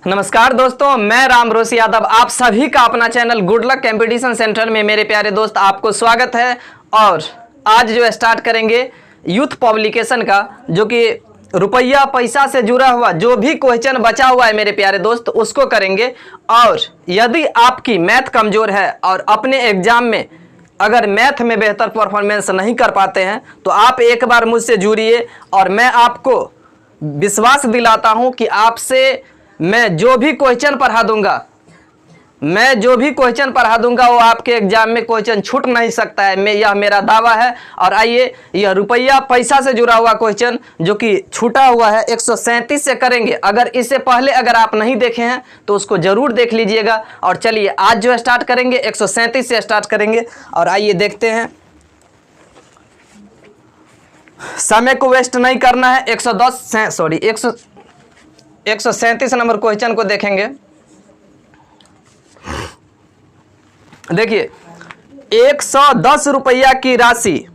नमस्कार दोस्तों, मैं रामरोशी यादव आप सभी का अपना channel good luck competition centre में मेरे प्यारे दोस्त आपको स्वागत है। और आज जो स्टार्ट करेंगे यूथ पब्लिकेशन का, जो कि रुपया पैसा से जुड़ा हुआ जो भी क्वेश्चन बचा हुआ है मेरे प्यारे दोस्त उसको करेंगे। और यदि आपकी मैथ कमज़ोर है और अपने एग्जाम में अगर मैथ में बेहतर परफॉर्मेंस नहीं कर पाते हैं तो आप एक बार मुझसे जुड़िए और मैं आपको विश्वास दिलाता हूं कि आपसे मैं जो भी क्वेश्चन पढ़ा दूंगा वो आपके एग्जाम में क्वेश्चन छूट नहीं सकता है। यह मेरा दावा है। और आइए, यह रुपया पैसा से जुड़ा हुआ क्वेश्चन जो कि छूटा हुआ है 137 से करेंगे। अगर इससे पहले अगर आप नहीं देखे हैं तो उसको जरूर देख लीजिएगा। और चलिए आज जो स्टार्ट करेंगे 137 से स्टार्ट करेंगे। और आइए देखते हैं, समय को वेस्ट नहीं करना है। 137 नंबर क्वेश्चन को देखेंगे। देखिए, 110 रुपया की राशि,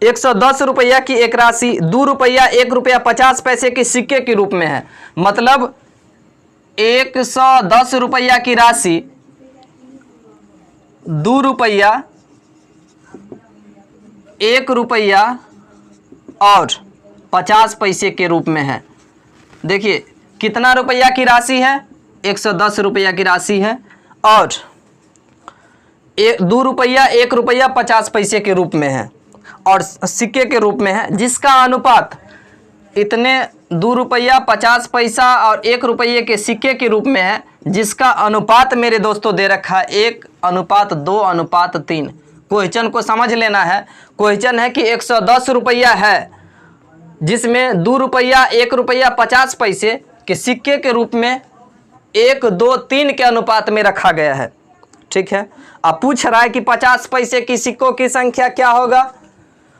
110 रुपया की एक राशि 2 रुपया 1 रुपया 50 पैसे के सिक्के के रूप में है। मतलब 110 रुपया की राशि 2 रुपया 1 रुपया और 50 पैसे के रूप में है। देखिए कितना रुपया की राशि है, 110 रुपया की राशि है और 2 रुपया 1 रुपया 50 पैसे के रूप में है और सिक्के के रूप में है, जिसका अनुपात इतने 2 रुपया 50 पैसा और 1 रुपये के सिक्के के रूप में है, जिसका अनुपात मेरे दोस्तों दे रखा है 1:2:3। क्वेश्चन को समझ लेना है। क्वेश्चन है कि 110 रुपया है जिसमें 2 रुपया 1 रुपया 50 पैसे के सिक्के के रूप में 1:2:3 के अनुपात में रखा गया है। ठीक है, अब पूछ रहा है कि 50 पैसे की सिक्कों की संख्या क्या होगा।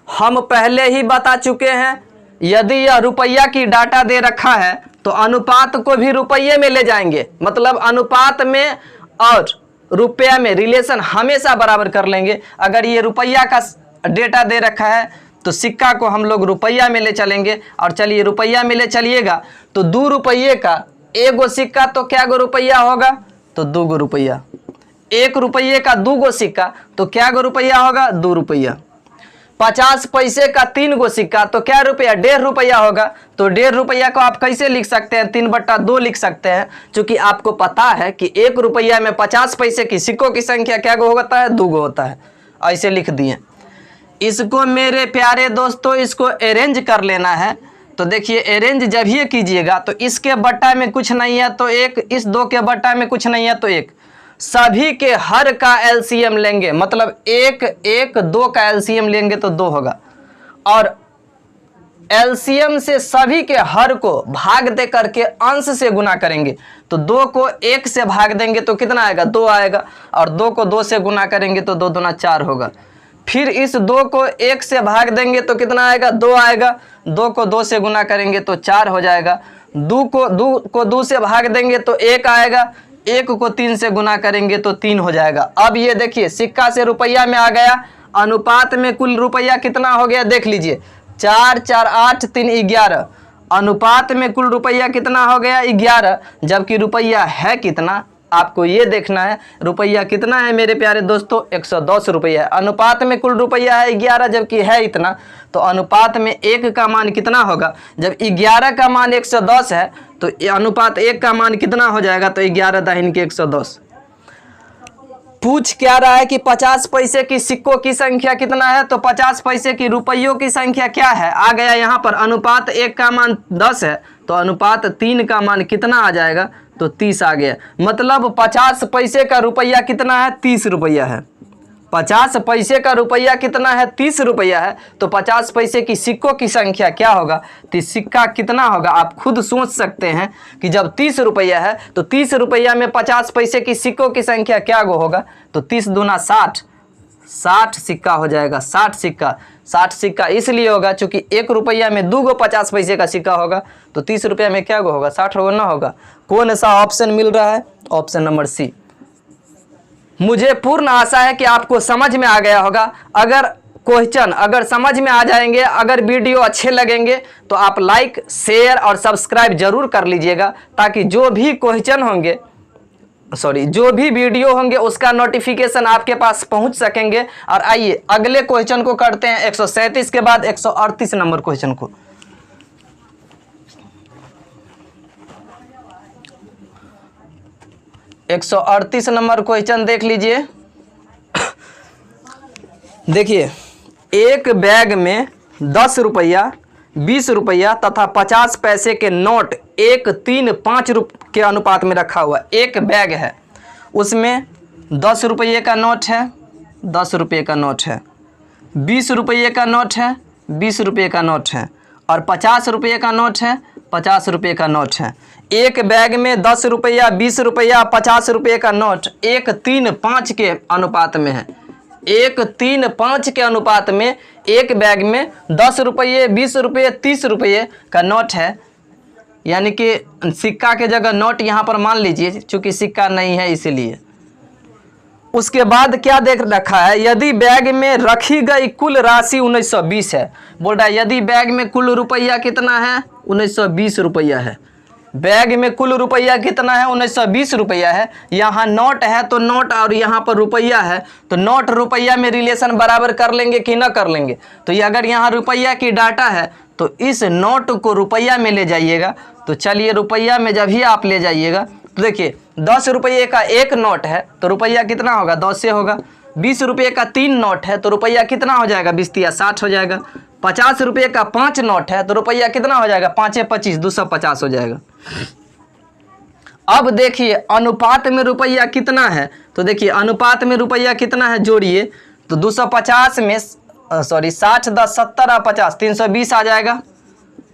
हम पहले ही बता चुके हैं, यदि यह रुपया की डाटा दे रखा है तो अनुपात को भी रुपये में ले जाएंगे। मतलब अनुपात में और रुपया में रिलेशन हमेशा बराबर कर लेंगे। अगर ये रुपया का डेटा दे रखा है तो सिक्का को हम लोग रुपया में ले चलेंगे। और चलिए रुपया में ले चलिएगा तो 2 रुपये का 1 गो सिक्का तो क्या गो रुपया होगा, तो 2 गो रुपया। 1 रुपये का 2 गो सिक्का तो क्या गो रुपया होगा, 2 रुपया। 50 पैसे का 3 गो सिक्का तो क्या रुपया, 1.5 रुपया होगा। तो 1.5 रुपया को आप कैसे लिख सकते हैं, 3/2 लिख सकते हैं, क्योंकि आपको पता है कि 1 रुपया में 50 पैसे की सिक्कों की संख्या क्या गो होता है, 2 गो होता है। ऐसे लिख दिए। इसको मेरे प्यारे दोस्तों इसको अरेंज कर लेना है। तो देखिए अरेंज जब ये कीजिएगा तो इसके बट्टा में कुछ नहीं है तो 1, इस 2 के बट्टा में कुछ नहीं है तो 1, सभी के हर का एलसीएम लेंगे। मतलब 1/2 का एलसीएम लेंगे तो 2 होगा। और एलसीएम से सभी के हर को भाग दे करके अंश से गुना करेंगे। तो 2 को 1 से भाग देंगे तो कितना आएगा, 2 आएगा। और 2 को 2 से गुना करेंगे तो 2 दूना 4 होगा। फिर इस 2 को 1 से भाग देंगे तो कितना आएगा, 2 आएगा। 2 को 2 से गुना करेंगे तो 4 हो जाएगा। 2 को 2 से भाग देंगे तो 1 आएगा। 1 को 3 से गुना करेंगे तो 3 हो जाएगा। अब ये देखिए सिक्का से रुपया में आ गया। अनुपात में कुल रुपया कितना हो गया, देख लीजिए 4 4 8 3 11। अनुपात में कुल रुपया कितना हो गया, 11। जबकि रुपया है कितना, आपको ये देखना है रुपया कितना है मेरे प्यारे दोस्तों, 110 रुपया है। अनुपात में कुल रुपया है 11, जबकि है इतना। तो अनुपात में 1 का मान कितना होगा, जब 11 का मान 110 है तो अनुपात 1 का मान कितना हो जाएगा, तो 11 दाहिनी के 110। पूछ क्या रहा है कि 50 पैसे की सिक्कों की संख्या कितना है, तो 50 पैसे की रुपयों की संख्या क्या है, आ गया यहाँ पर। अनुपात 1 का मान 10 है तो अनुपात 3 का मान कितना आ जाएगा, तो 30 आ गया। मतलब 50 पैसे का रुपया कितना है, 30 रुपया है। 50 पैसे का रुपया कितना है, 30 रुपया है। तो 50 पैसे की सिक्कों की संख्या क्या होगा, तो सिक्का कितना होगा आप खुद सोच सकते हैं कि जब 30 रुपया है तो 30 रुपया में 50 पैसे की सिक्कों की संख्या क्या गो होगा, तो 30 दूना 60, 60 सिक्का हो जाएगा। 60 सिक्का, 60 सिक्का इसलिए होगा चूंकि 1 रुपया में 2 गो 50 पैसे का सिक्का होगा। तो 30 रुपया में क्या गो होगा, 60 होगा ना होगा। कौन सा ऑप्शन मिल रहा है, ऑप्शन नंबर सी। मुझे पूर्ण आशा है कि आपको समझ में आ गया होगा। अगर क्वेश्चन अगर समझ में आ जाएंगे, अगर वीडियो अच्छे लगेंगे तो आप लाइक, शेयर और सब्सक्राइब जरूर कर लीजिएगा, ताकि जो भी क्वेश्चन होंगे, जो भी वीडियो होंगे उसका नोटिफिकेशन आपके पास पहुंच सकेंगे। और आइए अगले क्वेश्चन को करते हैं, 137 के बाद 138 नंबर क्वेश्चन को। एक 138 नंबर क्वेश्चन देख लीजिए। देखिए, एक बैग में 10 रुपया, 20 रुपया तथा 50 पैसे के नोट 1, 3, 5 के अनुपात में रखा हुआ एक बैग है। उसमें 10 रुपये का नोट है, 10 रुपये का नोट है, 20 रुपये का नोट है, 20 रुपये का नोट है, और 50 रुपये का नोट है, 50 रुपये का नोट है। एक बैग में 10 रुपया, 20 रुपया, 50 रुपये का नोट 1, 3, 5 के अनुपात में है। 1, 3, 5 के अनुपात में एक बैग में 10 रुपये, 20 रुपये, 30 रुपये का नोट है, यानी कि सिक्का के जगह नोट यहाँ पर मान लीजिए, चूंकि सिक्का नहीं है इसीलिए। उसके बाद क्या देख रखा है, यदि बैग में रखी गई कुल राशि 1920 है। बोल रहा है यदि बैग में कुल रुपया कितना है, 1920 रुपया है। बैग में कुल रुपया कितना है, 1920 रुपया है। यहाँ नोट है तो नोट, और यहाँ पर रुपया है तो नोट रुपया में रिलेशन बराबर कर लेंगे कि ना कर लेंगे। तो ये अगर यहाँ रुपया की डाटा है तो इस नोट को रुपया में ले जाइएगा। तो चलिए रुपया में जब ही आप ले जाइएगा तो देखिए 10 रुपये का एक नोट है तो रुपया कितना होगा, 10 से होगा। 20 रुपये का 3 नोट है तो रुपया कितना हो जाएगा, 20 या 60 हो जाएगा। 50 रुपये का 5 नोट है तो रुपया कितना हो जाएगा, 5 25, 250 हो जाएगा। अब देखिए अनुपात में रुपया कितना है, तो देखिए अनुपात में रुपया कितना है, जोड़िए तो 250 में 60, 10, 70 और 50, 320 आ जाएगा।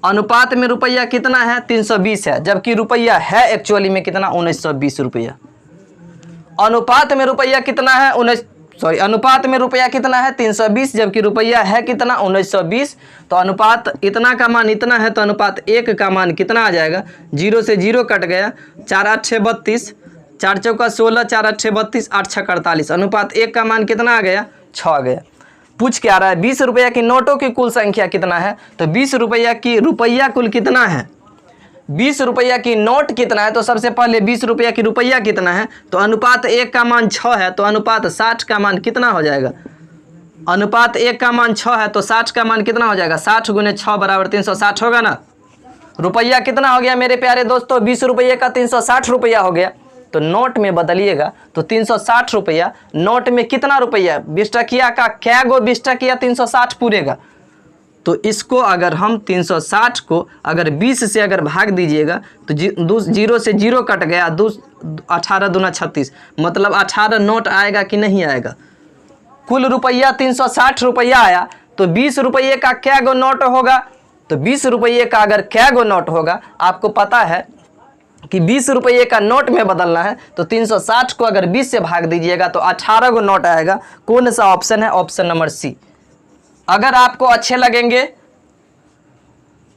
अनुपात में रुपया कितना है, 320 है, जबकि रुपया है एक्चुअली में कितना, 1920 रुपया। अनुपात में रुपया कितना है, अनुपात में रुपया कितना है, 320, जबकि रुपया है कितना, 1920। तो अनुपात इतना का मान इतना है तो अनुपात 1 का मान कितना आ जाएगा, 0 से 0 कट गया, 4 8 6 32, 4 चौका 16, 4 8 6 32, 8 6 48। अनुपात 1 का मान कितना आ गया, 6 आ गया। पूछ के आ रहा है 20 रुपया की नोटों की कुल संख्या कितना है, तो 20 रुपया की रुपया कुल कितना है, 20 रुपया की नोट कितना है। तो सबसे पहले 20 रुपया की रुपया कितना है, तो अनुपात 1 का मान 6 है, तो अनुपात 60 का मान कितना हो जाएगा, अनुपात 1 का मान 6 है तो 60 का मान कितना हो जाएगा, 60 गुने 6 बराबर 360 होगा ना। रुपया कितना हो गया मेरे प्यारे दोस्तों, 20 रुपये का 360 रुपया हो गया। तो नोट में बदलिएगा तो 360 रुपया, नोट में कितना रुपया, 20 टकिया का क्या गो 20 टकिया 360 पूरेगा। तो इसको अगर हम 360 को अगर 20 से अगर भाग दीजिएगा तो 0 से 0 कट गया, 18 दूना 36, मतलब 18 नोट आएगा कि नहीं आएगा। कुल रुपया 360 रुपया आया तो 20 रुपये का क्या गो नोट होगा, तो 20 रुपये का अगर क्या गो नोट होगा, आपको पता है कि 20 रुपये का नोट में बदलना है तो 360 को अगर 20 से भाग दीजिएगा तो 18 गो नोट आएगा। कौन सा ऑप्शन है, ऑप्शन नंबर सी। अगर आपको अच्छे लगेंगे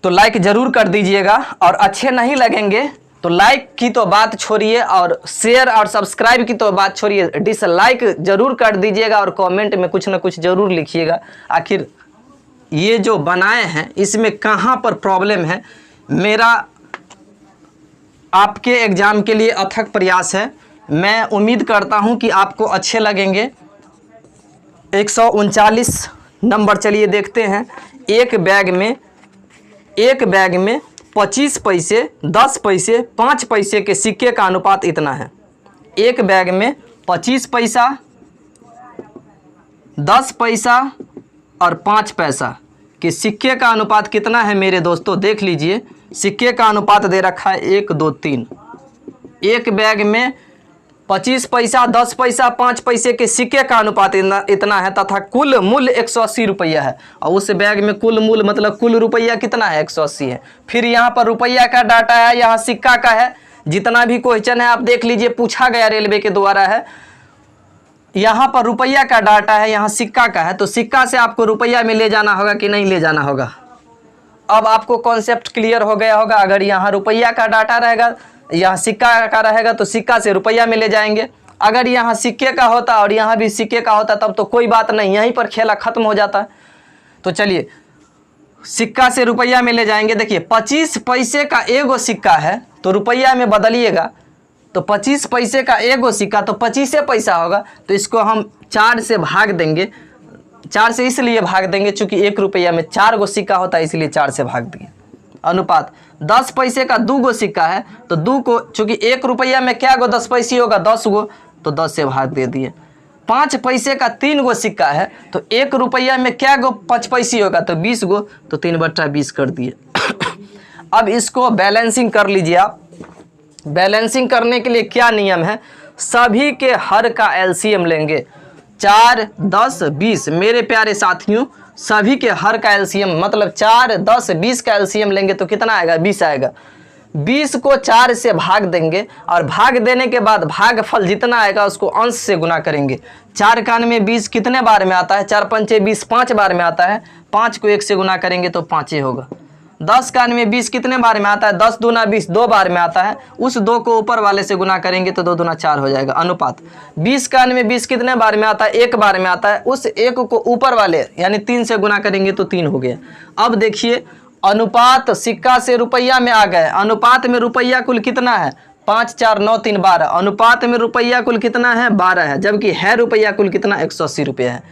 तो लाइक जरूर कर दीजिएगा, और अच्छे नहीं लगेंगे तो लाइक की तो बात छोड़िए और शेयर और सब्सक्राइब की तो बात छोड़िए, डिसलाइक जरूर कर दीजिएगा और कमेंट में कुछ ना कुछ जरूर लिखिएगा। आखिर ये जो बनाए हैं इसमें कहाँ पर प्रॉब्लम है। मेरा आपके एग्ज़ाम के लिए अथक प्रयास है, मैं उम्मीद करता हूं कि आपको अच्छे लगेंगे। 139 नंबर चलिए देखते हैं। एक बैग में 25 पैसे, 10 पैसे, 5 पैसे के सिक्के का अनुपात इतना है। एक बैग में 25 पैसा, 10 पैसा और 5 पैसा के सिक्के का अनुपात कितना है मेरे दोस्तों, देख लीजिए। सिक्के का अनुपात दे रखा है 1 2 3। एक बैग में 25 पैसा, 10 पैसा, 5 पैसे के सिक्के का अनुपात इतना है तथा कुल मूल्य 180 रुपया है। और उस बैग में कुल मूल्य मतलब कुल रुपया कितना है, 180 है। फिर यहाँ पर रुपया का डाटा है, यहाँ सिक्का का है। जितना भी क्वेश्चन है आप देख लीजिए, पूछा गया रेलवे के द्वारा है। यहाँ पर रुपया का डाटा है, यहाँ सिक्का का है, तो सिक्का से आपको रुपया में ले जाना होगा कि नहीं ले जाना होगा। अब आपको कॉन्सेप्ट क्लियर हो गया होगा। अगर यहाँ रुपया का डाटा रहेगा, यहाँ सिक्का का रहेगा तो सिक्का से रुपया में ले जाएंगे, अगर यहाँ सिक्के का होता और यहाँ भी सिक्के का होता तब तो कोई बात नहीं, यहीं पर खेला खत्म हो जाता है। तो चलिए सिक्का से रुपया में ले जाएंगे। देखिए 25 पैसे का एगो सिक्का है तो रुपया में बदलिएगा तो 25 पैसे का एगो सिक्का तो 25 पैसा होगा। तो इसको हम 4 से भाग देंगे। 4 से इसलिए भाग देंगे चूंकि 1 रुपया में 4 गो सिक्का होता है, इसलिए 4 से भाग दिए। अनुपात 10 पैसे का 2 गो सिक्का है तो 2 को, चूंकि 1 रुपया में क्या गो 10 पैसे होगा, 10 गो, तो 10 से भाग दे दिए। 5 पैसे का 3 गो सिक्का है तो 1 रुपया में क्या गो 5 पैसे होगा, तो 20 गो, तो 3/20 कर दिए। अब इसको बैलेंसिंग कर लीजिए आप। बैलेंसिंग करने के लिए क्या नियम है, सभी के हर का एलसीएम लेंगे। 4, 10, 20 मेरे प्यारे साथियों, सभी के हर का एलसीएम मतलब 4, 10, 20 का एलसीएम लेंगे तो कितना आएगा, 20 आएगा। 20 को 4 से भाग देंगे और भाग देने के बाद भागफल जितना आएगा उसको अंश से गुना करेंगे। 4 का में 20 कितने बार में आता है, 4 पंचे 20 5 बार में आता है। 5 को 1 से गुना करेंगे तो 5 होगा। 10 का में 20 कितने बार में आता है, 10 दूना 20 2 बार में आता है। उस 2 को ऊपर वाले से गुना करेंगे तो 2 दूना 4 हो जाएगा। अनुपात 20 का में 20 कितने बार में आता है, 1 बार में आता है। उस 1 को ऊपर वाले यानी 3 से गुना करेंगे तो 3 हो गया। अब देखिए अनुपात सिक्का से रुपया में आ गए। अनुपात में रुपया कुल कितना है, 5, 4, 9, 3, 12। अनुपात में रुपया कुल कितना है, 12 है, जबकि है रुपया कुल कितना, 180 रुपया है।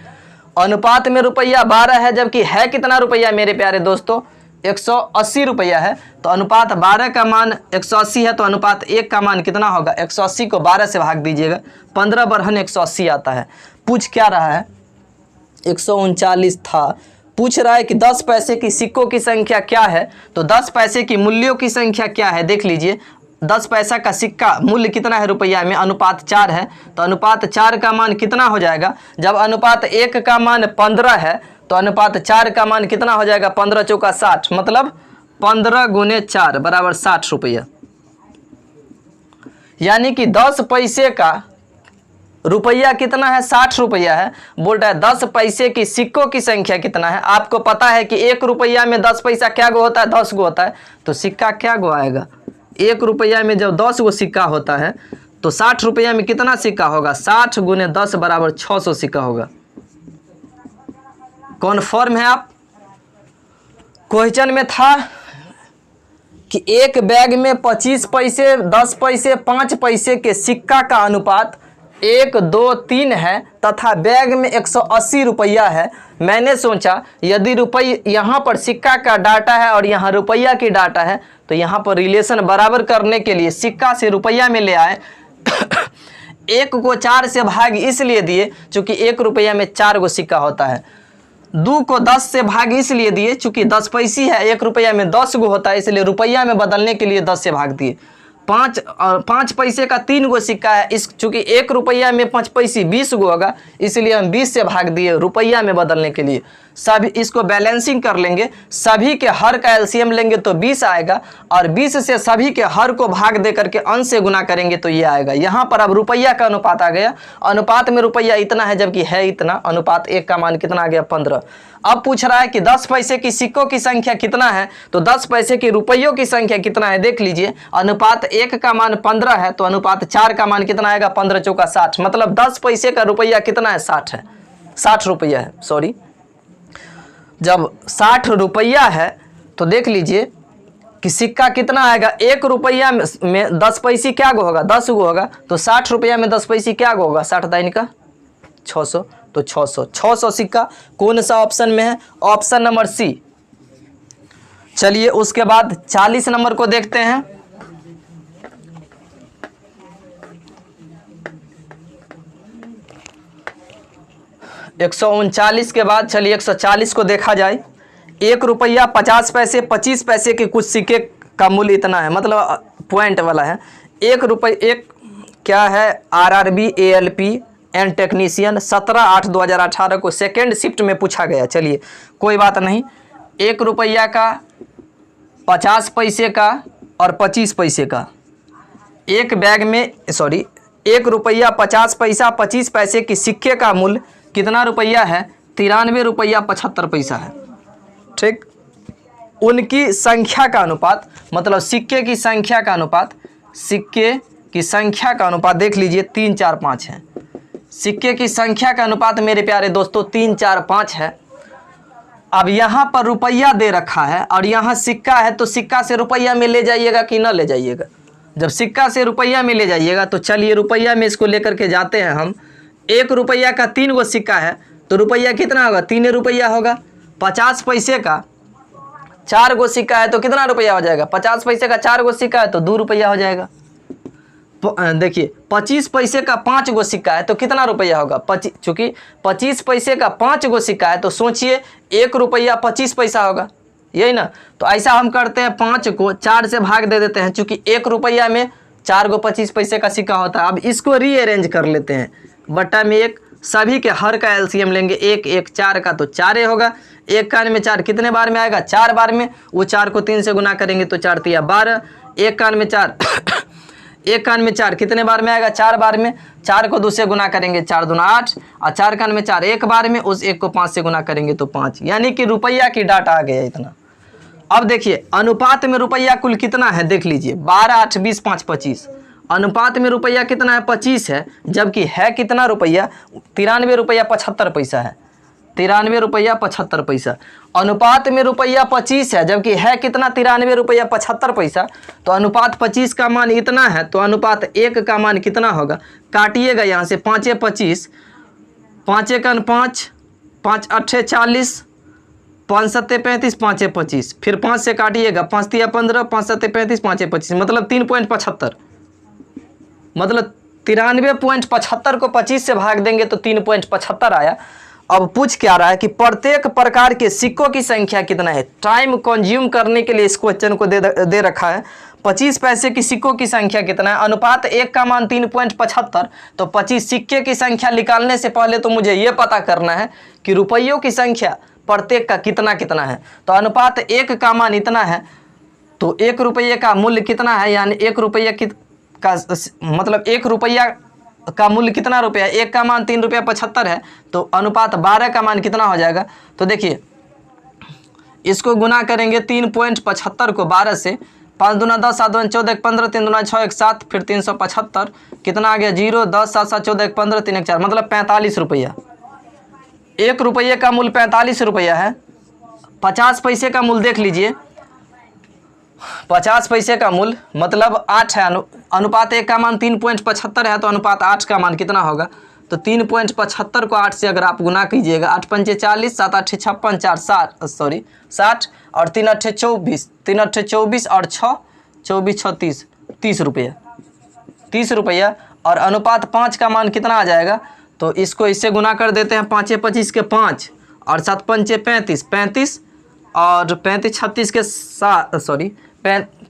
अनुपात में रुपया 12 है जबकि है कितना रुपया मेरे प्यारे दोस्तों, 180 रुपया है। तो अनुपात 12 का मान 180 है तो अनुपात 1 का मान कितना होगा, 180 को 12 से भाग दीजिएगा, 15 बरहन 180 आता है। पूछ क्या रहा है, 139 था। पूछ रहा है कि 10 पैसे की सिक्कों की संख्या क्या है, तो 10 पैसे की मूल्यों की संख्या क्या है, देख लीजिए। 10 पैसा का सिक्का मूल्य कितना है रुपया में, अनुपात 4 है, तो अनुपात 4 का मान कितना हो जाएगा। जब अनुपात 1 का मान 15 है तो अनुपात 4 का मान कितना हो जाएगा, 15 चौका 60, मतलब 15 गुने 4 बराबर 60 रुपया। यानी कि 10 पैसे का रुपया कितना है, 60 रुपया है। बोल रहा है 10 पैसे की सिक्कों की संख्या कितना है। आपको पता है कि 1 रुपया में 10 पैसा क्या गो होता है, 10 गो होता है। तो सिक्का क्या गो आएगा, 1 रुपया में जब 10 गो सिक्का होता है तो 60 रुपया में कितना सिक्का होगा, 60 गुने 10 बराबर 600 सिक्का होगा। कॉन्फर्म है आप। क्वेश्चन में था कि एक बैग में 25 पैसे, 10 पैसे, 5 पैसे के सिक्का का अनुपात 1, 2, 3 है तथा बैग में 180 रुपया है। मैंने सोचा यदि रुपये यहाँ पर सिक्का का डाटा है और यहाँ रुपया की डाटा है तो यहाँ पर रिलेशन बराबर करने के लिए सिक्का से रुपया में ले आए। 1 को 4 से भाग इसलिए दिए चूंकि 1 रुपया में 4 गो सिक्का होता है। 2 को 10 से भाग इसलिए दिए चूंकि 10 पैसे है, 1 रुपया में 10 गो होता है, इसलिए रुपया में बदलने के लिए 10 से भाग दिए। 5 पैसे का 3 गो सिक्का है, इस चूंकि 1 रुपया में 5 पैसे 20 गो होगा, इसलिए हम 20 से भाग दिए रुपया में बदलने के लिए। सभी इसको बैलेंसिंग कर लेंगे, सभी के हर का एलसीएम लेंगे तो 20 आएगा और 20 से सभी के हर को भाग दे करके अंश से गुना करेंगे तो ये आएगा। यहाँ पर अब रुपया का अनुपात आ गया। अनुपात में रुपया इतना है जबकि है इतना। अनुपात 1 का मान कितना आ गया, 15। अब पूछ रहा है कि 10 पैसे की सिक्कों की संख्या कितना है, तो 10 पैसे की रुपयों की संख्या कितना है, देख लीजिए। अनुपात 1 का मान 15 है तो अनुपात 4 का मान कितना आएगा, 15 चौका 60, मतलब 10 पैसे का रुपया कितना है, 60 है, 60 रुपया है, सॉरी। जब 60 रुपया है तो देख लीजिए कि सिक्का कितना आएगा, 1 रुपया में 10 पैसे क्या गो होगा, 10 गो होगा, तो 60 रुपया में 10 पैसे क्या गो होगा, 60 दाइन का 600, तो 600 सिक्का कौन सा ऑप्शन में है, ऑप्शन नंबर सी। चलिए उसके बाद 40 नंबर को देखते हैं। एक 139 के बाद चलिए 140 को देखा जाए। 1 रुपया 50 पैसे 25 पैसे के कुछ सिक्के का मूल्य इतना है, मतलब पॉइंट वाला है। 1 रुपये एक क्या है, RRB ALP एंड टेक्नीशियन 17/8/2018 को सेकेंड शिफ्ट में पूछा गया। चलिए कोई बात नहीं। 1 रुपया का, 50 पैसे का और 25 पैसे का एक बैग में, सॉरी 1 रुपया 50 पैसा 25 पैसे की सिक्के का मूल्य कितना रुपया है, 93 रुपया 75 पैसा है। ठीक, उनकी संख्या का अनुपात मतलब सिक्के की संख्या का अनुपात, सिक्के की संख्या का अनुपात देख लीजिए 3, 4, 5 है। सिक्के की संख्या का अनुपात मेरे प्यारे दोस्तों 3, 4, 5 है। अब यहाँ पर रुपया दे रखा है और यहाँ सिक्का है, तो सिक्का से रुपया में ले जाइएगा कि ना ले जाइएगा? जब सिक्का से रुपया में ले जाइएगा तो चलिए रुपया में इसको लेकर के जाते हैं हम। 1 रुपया का 3 गो सिक्का है तो रुपया कितना होगा? 3 रुपया होगा। 50 पैसे का 4 गो सिक्का है तो कितना रुपया हो जाएगा? 50 पैसे का 4 गो सिक्का है तो 2 रुपया हो जाएगा। देखिए 25 पैसे का 5 गो सिक्का है तो कितना रुपया होगा? चूँकि 25 पैसे का 5 गो सिक्का है तो सोचिए 1 रुपया 25 पैसा होगा, यही ना। तो ऐसा हम करते हैं, 5 को 4 से भाग दे देते हैं, चूँकि 1 रुपया में 4 गो 25 पैसे का सिक्का होता है। अब इसको रीअरेंज कर लेते हैं, बट्टा में 1, सभी के हर का एलसीएम लेंगे। 1, 1, 4 का तो 4 होगा। 1 कान में 4 कितने बार में आएगा? 4 बार में। वो 4 को 3 से गुना करेंगे तो 4 तिया 12। 1 कान में 4 1 कान में 4 कितने बार में आएगा? 4 बार में। 4 को 2 से गुना करेंगे 4 दूना 8, और 4 कान में 4 1 बार में, उस 1 को 5 से गुना करेंगे तो 5, यानी कि रुपया की डाटा आ गया इतना। अब देखिए अनुपात में रुपया कुल कितना है देख लीजिए, 12, 8, 20, 5, 25। अनुपात में रुपया कितना है? 25 है, जबकि है कितना रुपया? 93 रुपया 75 पैसा है। 93 रुपया 75 पैसा। अनुपात में रुपया 25 है, जबकि है कितना? 93 रुपया 75 पैसा। तो अनुपात 25 का मान इतना है, तो अनुपात 1 का मान कितना होगा? काटिएगा यहाँ से, 5 25, 5 1 5, 5 8 40, 5 7 35, 5 25, फिर 5 से काटिएगा, 5 3 15, 5 7 35, 5 25, मतलब 3.75, मतलब 93.75 को 25 से भाग देंगे तो 3.75 आया। अब पूछ क्या रहा है कि प्रत्येक प्रकार के सिक्कों की संख्या कितना है। टाइम कंज्यूम करने के लिए इस क्वेश्चन को दे रखा है। 25 पैसे की सिक्कों की संख्या कितना है? अनुपात 1 का मान 3.75। तो 25 सिक्के की संख्या निकालने से पहले तो मुझे ये पता करना है कि रुपयों की संख्या प्रत्येक का कितना कितना है। तो अनुपात 1 का मान इतना है, तो 1 रुपये का मूल्य कितना है? यानी 1 रुपये का मतलब 1 रुपया का मूल्य कितना रुपया? 1 का मान 3 रुपया 75 है, तो अनुपात 12 का मान कितना हो जाएगा? तो देखिए इसको गुना करेंगे 3.75 को 12 से, 5 दूना 10, 7 दूना 14, 15, 3 दूना 6, 1 7, फिर 375, कितना आ गया? 0, 10, 7 7 14, 15, 3 1 4, मतलब 45 रुपया। 1 रुपये का मूल्य 45 रुपया है। 50 पैसे का मूल्य देख लीजिए, 50 पैसे का मूल्य मतलब 8 है। अनुपात 1 का मान 3.75 है, तो अनुपात 8 का मान कितना होगा? तो 3.75 को 8 से अगर आप गुना कीजिएगा, 8 पंचे 40, 7 8 56, 4 60, और 3 8 24, 3 8 24 और 6 24 6 30, 30 रुपया, 30 रुपया। और अनुपात 5 का मान कितना आ जाएगा? तो इसको इससे गुना कर देते हैं, 5 25 के 5 और 7 पंचे 35, 35 और 35 36 के 7,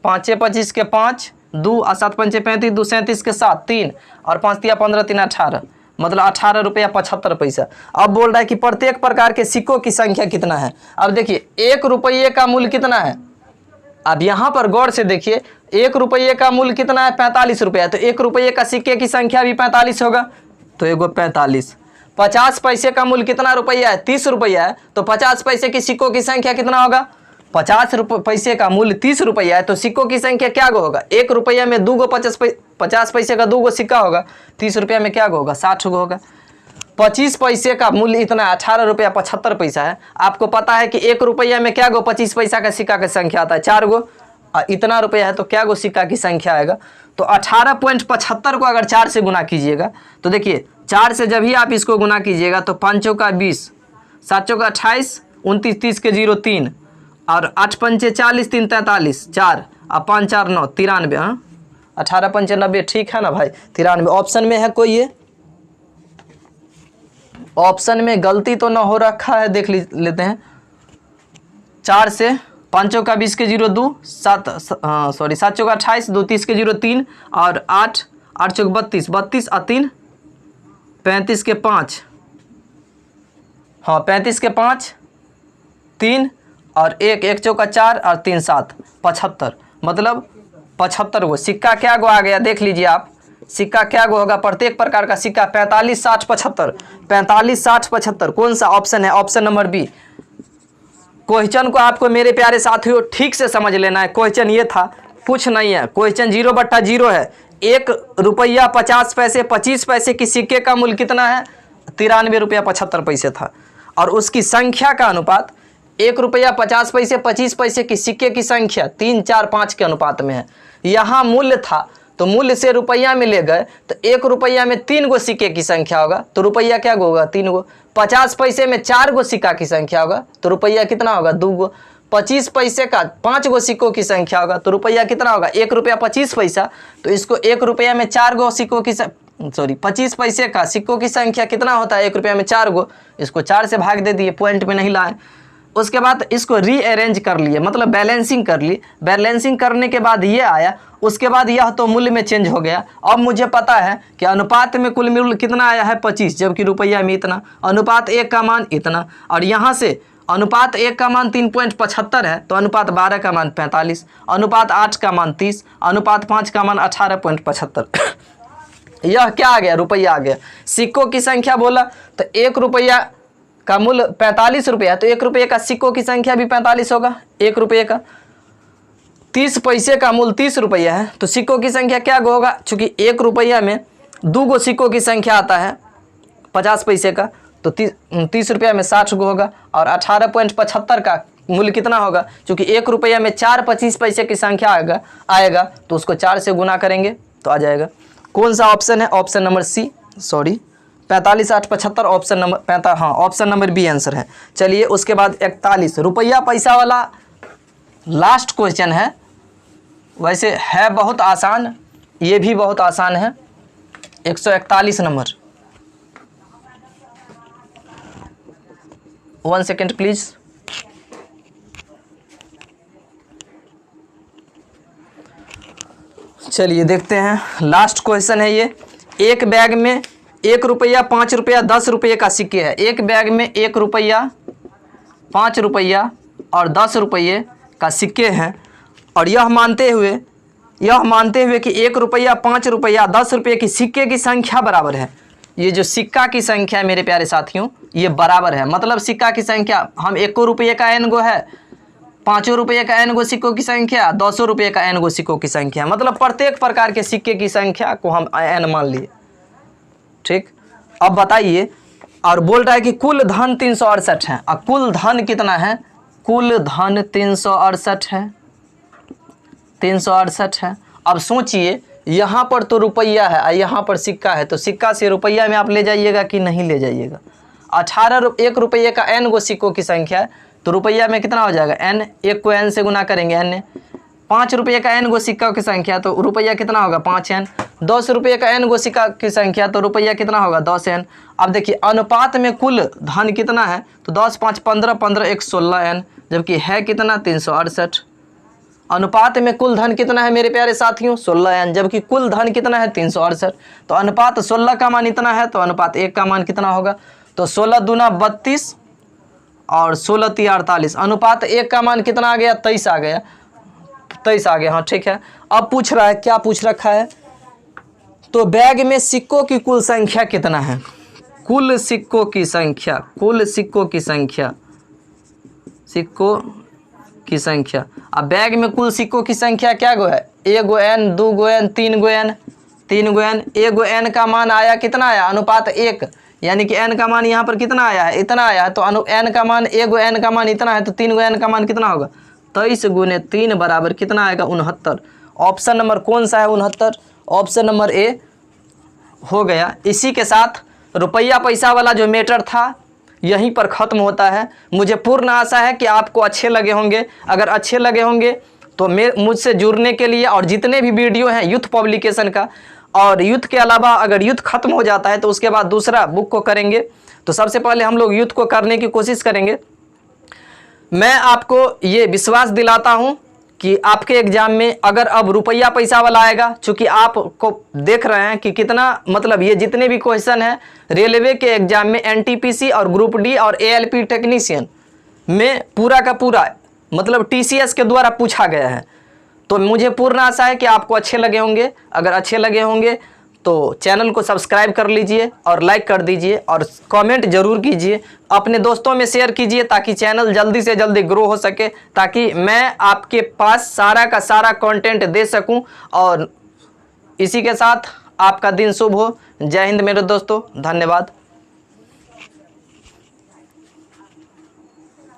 5 25 के 5, 2 और 7 पंचे 35, 2 37 के 7, 3 और 5 तिया 15, 3 18, मतलब 18 रुपया 75 पैसा। अब बोल रहा है कि प्रत्येक प्रकार के सिक्कों की संख्या कितना है। अब देखिए 1 रुपये का मूल्य कितना है? अब यहाँ पर गौर से देखिए, 1 रुपये का मूल्य कितना है? 45 रुपया। तो 1 रुपये का सिक्के की संख्या भी 45 होगा, तो एगो 45। 50 पैसे का मूल्य कितना रुपया है? 30 रुपया है। तो 50 पैसे की सिक्कों की संख्या कितना होगा? 50 पैसे का मूल्य 30 रुपया है, तो सिक्कों की संख्या क्या गो होगा? 1 रुपया में 2 गो 50 पैसे का 2 गो सिक्का होगा, 30 रुपया में क्या गो होगा? 60 गो होगा। 25 पैसे का मूल्य इतना 18 रुपया 75 पैसा है। आपको पता है कि 1 रुपया में क्या गो 25 पैसा का सिक्का की संख्या आता है? 4 गो। इतना रुपया है तो क्या गो सिक्का की संख्या आएगा? तो 18.75 को अगर 4 से गुना कीजिएगा, तो देखिए 4 से जब ही आप इसको गुना कीजिएगा तो 5 चौका 20, 7 चौका 28, 29 30 के 0 3, और 8 पंचे 40, 3 43, 4 और 5 4 9 93। हाँ 18 पंचे 90, ठीक है ना भाई? 93 ऑप्शन में है कोई? ये ऑप्शन में गलती तो ना हो रखा है, देख लेते हैं। 4 से 5 चौका 20 के 0 2, 7 चौका 28, 2 30 के 0 3, और 8 चौक 32, 32 और 3 35 के 5, हाँ 35 के 5, 3 और 1 चौका 4 और 3 7 75, मतलब 75 गो सिक्का क्या गो आ गया? देख लीजिए आप, सिक्का क्या गो होगा? प्रत्येक प्रकार का सिक्का 45 60 75, 45 60 75। कौन सा ऑप्शन है? Option number B. क्वेश्चन को आपको मेरे प्यारे साथियों ठीक से समझ लेना है। क्वेश्चन ये था, कुछ नहीं है। क्वेश्चन 0/0 है। ₹1.50 25 पैसे की सिक्के का मूल्य कितना है? 93 रुपया 75 पैसे था। और उसकी संख्या का अनुपात ₹1.50 25 पैसे की सिक्के की संख्या 3, 4, 5 के अनुपात में है। यहाँ मूल्य था तो मूल्य से रुपया में ले गए तो 1 रुपया में 3 गो सिक्के की संख्या होगा तो रुपया क्या होगा? 3 गो। 50 पैसे में 4 गो सिक्का की संख्या होगा तो रुपया कितना होगा? 2 गो। 25 पैसे का 5 गो सिक्कों की संख्या होगा तो रुपया कितना होगा? ₹1.25। तो इसको 1 रुपया में 4 गो सिक्कों की 25 पैसे का सिक्कों की संख्या कितना होता है? 1 रुपया में 4 गो। इसको 4 से भाग दे दिए, पॉइंट में नहीं लाए। उसके बाद इसको रीअरेंज कर लिए, मतलब बैलेंसिंग कर ली। बैलेंसिंग करने के बाद ये आया, उसके बाद यह तो मूल्य में चेंज हो गया। अब मुझे पता है कि अनुपात में कुल मूल्य कितना आया है? 25, जबकि रुपया में इतना। अनुपात 1 का मान इतना, और यहाँ से अनुपात 1 का मान 3.75 है तो अनुपात 12 का मान 45, अनुपात 8 का मान 30, अनुपात 5 का मान 18.75। यह क्या आ गया? रुपया आ गया। सिक्कों की संख्या बोला तो 1 रुपया का मूल्य 45 रुपया, तो 1 रुपये का सिक्कों की संख्या भी 45 होगा। 1 रुपये का 30 पैसे का मूल्य 30 रुपया है तो सिक्कों की संख्या क्या होगा? चूंकि 1 रुपया में 2 गो सिक्कों की संख्या आता है 50 पैसे का, तो 30 रुपया में 60 गो होगा। और 18.75 का मूल्य कितना होगा? चूंकि 1 रुपया में 4 25 पैसे की संख्या आएगा तो उसको 4 से गुना करेंगे तो आ जाएगा। कौन सा ऑप्शन है? Option number C, 45, 8, 75, option number हाँ, ऑप्शन नंबर बी आंसर है। चलिए उसके बाद 41 रुपया पैसा वाला लास्ट क्वेश्चन है। वैसे है बहुत आसान, ये भी बहुत आसान है। 141 नंबर, 1 सेकेंड प्लीज। चलिए देखते हैं, लास्ट क्वेश्चन है ये। एक बैग में 1 रुपया, 5 रुपया, 10 रुपये का सिक्के है। एक बैग में 1 रुपया, 5 रुपया और 10 रुपये का सिक्के हैं, और यह मानते हुए कि 1 रुपया, 5 रुपया, 10 रुपये की सिक्के की संख्या बराबर है। ये जो सिक्का की संख्या है मेरे प्यारे साथियों, ये बराबर है। मतलब सिक्का की संख्या, हम 1 रुपये का n गो है, 5 रुपये का n गो सिक्कों की संख्या, 200 रुपये का n गो सिक्कों की संख्या, मतलब प्रत्येक प्रकार के सिक्के की संख्या को हम n मान लिए। ठीक, अब बताइए, और बोल रहा है कि कुल धन 368 है। अब कुल धन कितना है? कुल धन 368 है, 368 है। अब सोचिए, यहाँ पर तो रुपया है और यहाँ पर सिक्का है, तो सिक्का से रुपया में आप ले जाइएगा कि नहीं ले जाइएगा? 1 रुपये का n गो सिक्कों की संख्या है तो रुपया में कितना हो जाएगा? n, 1 को n से गुना करेंगे n। 5 रुपये का n गो सिक्का की संख्या तो रुपया कितना होगा? 5n। 10 रुपये का n गो सिक्का की संख्या तो रुपया कितना होगा? 10n। अब देखिए अनुपात में कुल धन कितना है? तो 10, 5, 15, 15, 1, 16n, जबकि है कितना? 368। अनुपात में कुल धन कितना है मेरे प्यारे साथियों? 16n, जबकि कुल धन कितना है? 368। तो अनुपात 16 का मान इतना है तो अनुपात 1 का मान कितना होगा? तो 16 दूना 32 और 16 × 48, अनुपात 1 का मान कितना आ गया? 23 आ गया, 23 आ गया। हाँ ठीक है। अब पूछ रहा है, क्या पूछ रखा है? तो बैग में सिक्कों की कुल संख्या कितना है? कुल सिक्कों की संख्या, कुल सिक्कों की संख्या, सिक्कों की संख्या। अब बैग में कुल सिक्कों की संख्या क्या गो है? 1 गो n, 2 गो n, 3 गो n, 3 गो n। 1 गो n का मान आया कितना आया? अनुपात 1, यानी कि n का मान यहाँ पर कितना आया है? इतना आया है। तो n का मान, 1 गो n का मान इतना है तो 3 गो n का मान कितना होगा? 23 गुने 3 बराबर कितना आएगा? 69। ऑप्शन नंबर कौन सा है? 69। ऑप्शन नंबर ए हो गया। इसी के साथ रुपया पैसा वाला जो मैटर था यहीं पर ख़त्म होता है। मुझे पूर्ण आशा है कि आपको अच्छे लगे होंगे। अगर अच्छे लगे होंगे तो मुझसे जुड़ने के लिए, और जितने भी वीडियो हैं यूथ पब्लिकेशन का, और यूथ के अलावा अगर यूथ ख़त्म हो जाता है तो उसके बाद दूसरा बुक को करेंगे। तो सबसे पहले हम लोग यूथ को करने की कोशिश करेंगे। मैं आपको ये विश्वास दिलाता हूँ कि आपके एग्ज़ाम में अगर अब रुपया पैसा वाला आएगा, चूँकि आपको देख रहे हैं कि कितना, मतलब ये जितने भी क्वेश्चन हैं रेलवे के एग्ज़ाम में एनटीपीसी और ग्रुप डी और एएलपी टेक्नीशियन में पूरा का पूरा मतलब टीसीएस के द्वारा पूछा गया है। तो मुझे पूर्ण आशा है कि आपको अच्छे लगे होंगे। अगर अच्छे लगे होंगे तो चैनल को सब्सक्राइब कर लीजिए और लाइक कर दीजिए और कमेंट ज़रूर कीजिए, अपने दोस्तों में शेयर कीजिए ताकि चैनल जल्दी से जल्दी ग्रो हो सके, ताकि मैं आपके पास सारा का सारा कंटेंट दे सकूं और इसी के साथ आपका दिन शुभ हो। जय हिंद मेरे दोस्तों, धन्यवाद।